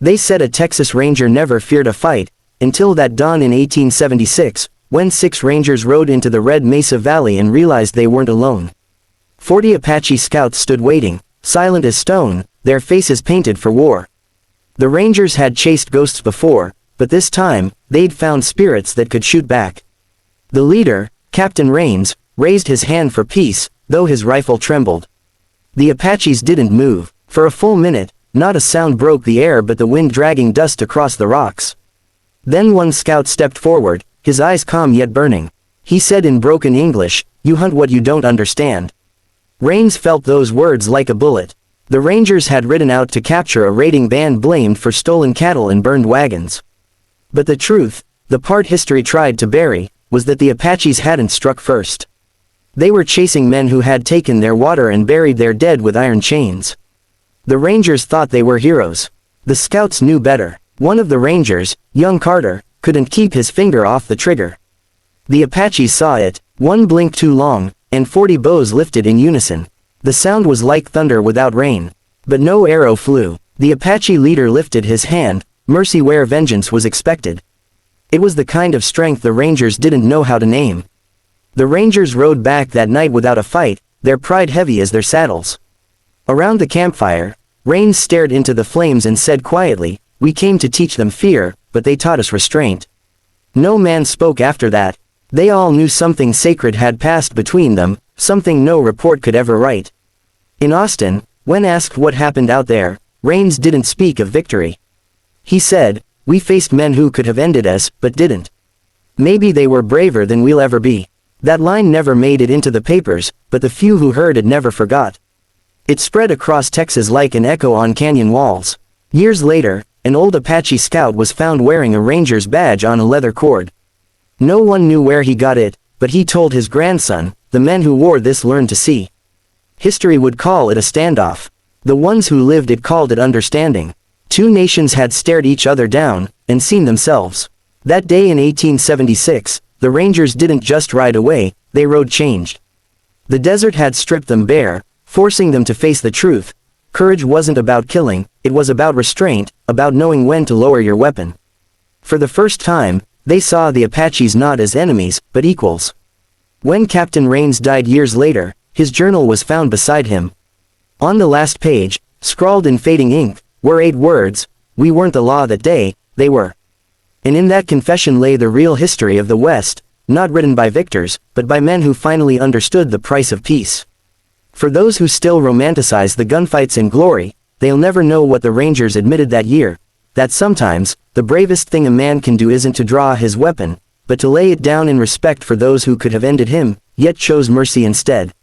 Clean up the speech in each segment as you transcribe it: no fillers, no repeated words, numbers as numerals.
They said a Texas Ranger never feared a fight, until that dawn in 1876, when 6 Rangers rode into the Red Mesa Valley and realized they weren't alone. 40 Apache scouts stood waiting, silent as stone, their faces painted for war. The Rangers had chased ghosts before, but this time, they'd found spirits that could shoot back. The leader, Captain Rains, raised his hand for peace, though his rifle trembled. The Apaches didn't move. For a full minute, not a sound broke the air but the wind dragging dust across the rocks. Then one scout stepped forward, his eyes calm yet burning. He said in broken English, "You hunt what you don't understand." Rains felt those words like a bullet. The Rangers had ridden out to capture a raiding band blamed for stolen cattle and burned wagons. But the truth, the part history tried to bury, was that the Apaches hadn't struck first. They were chasing men who had taken their water and buried their dead with iron chains. The Rangers thought they were heroes. The scouts knew better. One of the Rangers, young Carter, couldn't keep his finger off the trigger. The Apaches saw it, one blink too long, and 40 bows lifted in unison. The sound was like thunder without rain. But no arrow flew. The Apache leader lifted his hand, mercy where vengeance was expected. It was the kind of strength the Rangers didn't know how to name. The Rangers rode back that night without a fight, their pride heavy as their saddles. Around the campfire, Rains stared into the flames and said quietly, "We came to teach them fear, but they taught us restraint." No man spoke after that. They all knew something sacred had passed between them, something no report could ever write. In Austin, when asked what happened out there, Rains didn't speak of victory. He said, "We faced men who could have ended us, but didn't. Maybe they were braver than we'll ever be." That line never made it into the papers, but the few who heard it never forgot. It spread across Texas like an echo on canyon walls. Years later, an old Apache scout was found wearing a ranger's badge on a leather cord. No one knew where he got it, but he told his grandson, "The men who wore this learned to see." History would call it a standoff. The ones who lived it called it understanding. 2 nations had stared each other down, and seen themselves. That day in 1876, the Rangers didn't just ride away, they rode changed. The desert had stripped them bare, forcing them to face the truth. Courage wasn't about killing, it was about restraint, about knowing when to lower your weapon. For the first time, they saw the Apaches not as enemies, but equals. When Captain Rains died years later, his journal was found beside him. On the last page, scrawled in fading ink, were 8 words, "We weren't the law that day, they were." And in that confession lay the real history of the West, not written by victors, but by men who finally understood the price of peace. For those who still romanticize the gunfights and glory, they'll never know what the Rangers admitted that year, that sometimes, the bravest thing a man can do isn't to draw his weapon, but to lay it down in respect for those who could have ended him, yet chose mercy instead.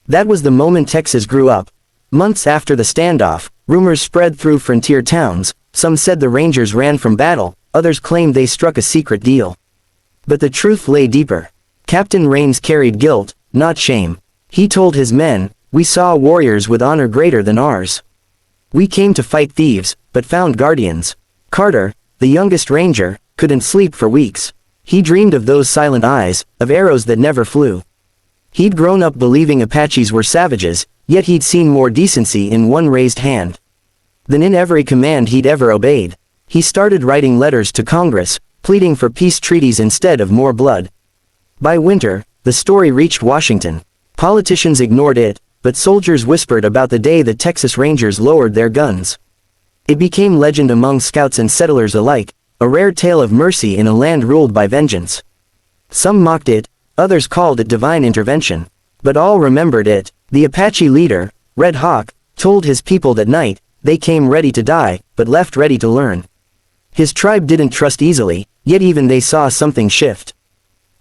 That was the moment Texas grew up. Months after the standoff, rumors spread through frontier towns. Some said the Rangers ran from battle, others claimed they struck a secret deal. But the truth lay deeper. Captain Rains carried guilt, not shame. He told his men, "We saw warriors with honor greater than ours. We came to fight thieves, but found guardians." Carter, the youngest Ranger, couldn't sleep for weeks. He dreamed of those silent eyes, of arrows that never flew. He'd grown up believing Apaches were savages, yet he'd seen more decency in one raised hand than in every command he'd ever obeyed. He started writing letters to Congress, pleading for peace treaties instead of more blood. By winter, the story reached Washington. Politicians ignored it, but soldiers whispered about the day the Texas Rangers lowered their guns. It became legend among scouts and settlers alike, a rare tale of mercy in a land ruled by vengeance. Some mocked it, others called it divine intervention. But all remembered it. The Apache leader, Red Hawk, told his people that night, they came ready to die, but left ready to learn. His tribe didn't trust easily, yet even they saw something shift.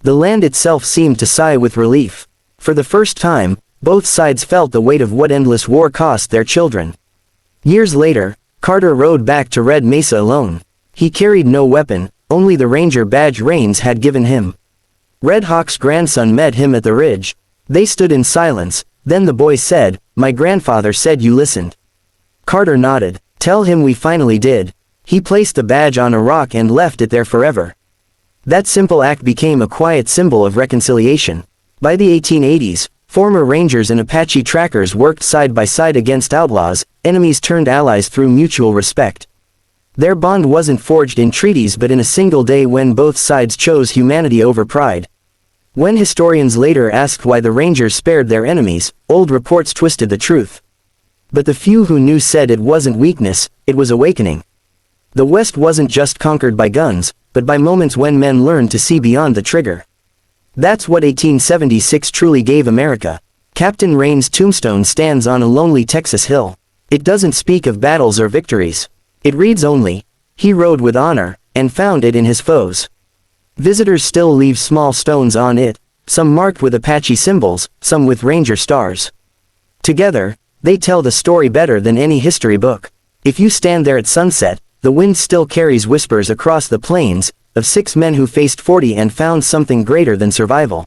The land itself seemed to sigh with relief. For the first time, both sides felt the weight of what endless war cost their children. Years later, Carter rode back to Red Mesa alone. He carried no weapon, only the ranger badge Rains had given him. Red Hawk's grandson met him at the ridge. They stood in silence, then the boy said, "My grandfather said you listened." Carter nodded. "Tell him we finally did." He placed the badge on a rock and left it there forever. That simple act became a quiet symbol of reconciliation. By the 1880s, former Rangers and Apache trackers worked side by side against outlaws, enemies turned allies through mutual respect. Their bond wasn't forged in treaties but in a single day when both sides chose humanity over pride. When historians later asked why the Rangers spared their enemies, old reports twisted the truth. But the few who knew said it wasn't weakness, it was awakening. The West wasn't just conquered by guns, but by moments when men learned to see beyond the trigger. That's what 1876 truly gave America. Captain Rain's tombstone stands on a lonely Texas hill. It doesn't speak of battles or victories. It reads only, "He rode with honor, and found it in his foes." Visitors still leave small stones on it, some marked with Apache symbols, some with Ranger stars. Together, they tell the story better than any history book. If you stand there at sunset, the wind still carries whispers across the plains, of 6 men who faced 40 and found something greater than survival.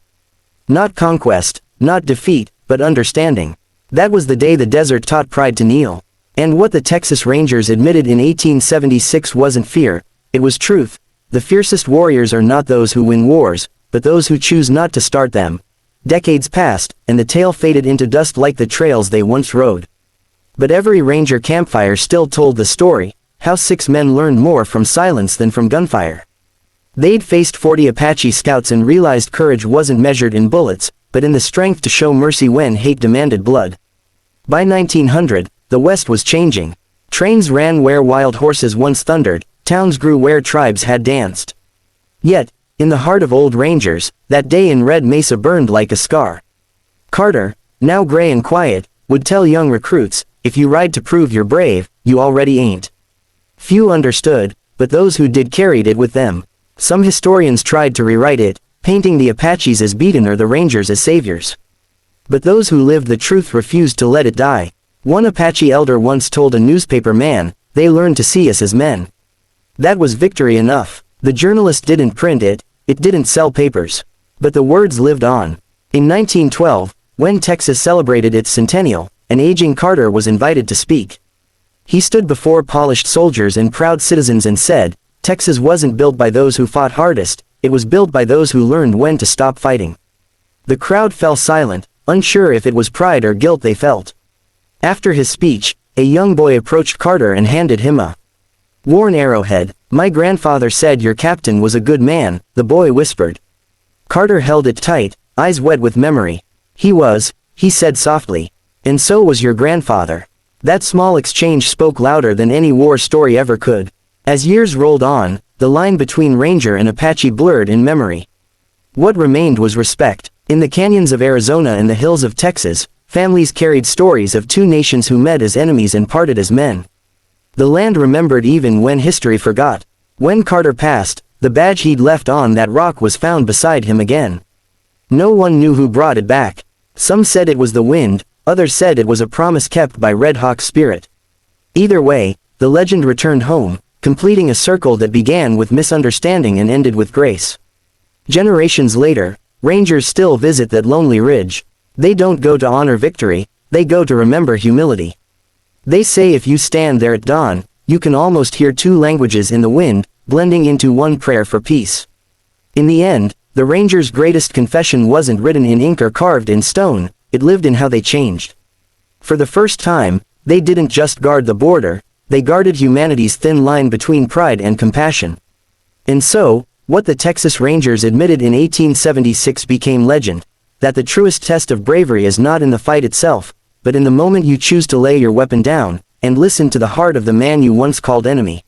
Not conquest, not defeat, but understanding. That was the day the desert taught pride to kneel. And what the Texas Rangers admitted in 1876 wasn't fear, it was truth. The fiercest warriors are not those who win wars, but those who choose not to start them. Decades passed, and the tale faded into dust like the trails they once rode. But every Ranger campfire still told the story, how 6 men learned more from silence than from gunfire. They'd faced 40 Apache scouts and realized courage wasn't measured in bullets, but in the strength to show mercy when hate demanded blood. By 1900, the West was changing. Trains ran where wild horses once thundered, towns grew where tribes had danced. Yet, in the heart of old Rangers, that day in Red Mesa burned like a scar. Carter, now gray and quiet, would tell young recruits, if you ride to prove you're brave, you already ain't. Few understood, but those who did carried it with them. Some historians tried to rewrite it, painting the Apaches as beaten or the Rangers as saviors. But those who lived the truth refused to let it die. One Apache elder once told a newspaper man, "They learned to see us as men." That was victory enough. The journalist didn't print it, it didn't sell papers. But the words lived on. In 1912, when Texas celebrated its centennial, an aging Carter was invited to speak. He stood before polished soldiers and proud citizens and said, "Texas wasn't built by those who fought hardest, it was built by those who learned when to stop fighting." The crowd fell silent, unsure if it was pride or guilt they felt. After his speech, a young boy approached Carter and handed him a worn arrowhead. "My grandfather said your captain was a good man," the boy whispered. Carter held it tight, eyes wet with memory. "He was," he said softly. "And so was your grandfather." That small exchange spoke louder than any war story ever could. As years rolled on, the line between Ranger and Apache blurred in memory. What remained was respect. In the canyons of Arizona and the hills of Texas, families carried stories of 2 nations who met as enemies and parted as men. The land remembered even when history forgot. When Carter passed, the badge he'd left on that rock was found beside him again. No one knew who brought it back. Some said it was the wind, others said it was a promise kept by Red Hawk's spirit. Either way, the legend returned home, completing a circle that began with misunderstanding and ended with grace. Generations later, Rangers still visit that lonely ridge. They don't go to honor victory, they go to remember humility. They say if you stand there at dawn, you can almost hear 2 languages in the wind, blending into one prayer for peace. In the end, the Rangers' greatest confession wasn't written in ink or carved in stone, it lived in how they changed. For the first time, they didn't just guard the border, they guarded humanity's thin line between pride and compassion. And so, what the Texas Rangers admitted in 1876 became legend, that the truest test of bravery is not in the fight itself, but in the moment you choose to lay your weapon down, and listen to the heart of the man you once called enemy.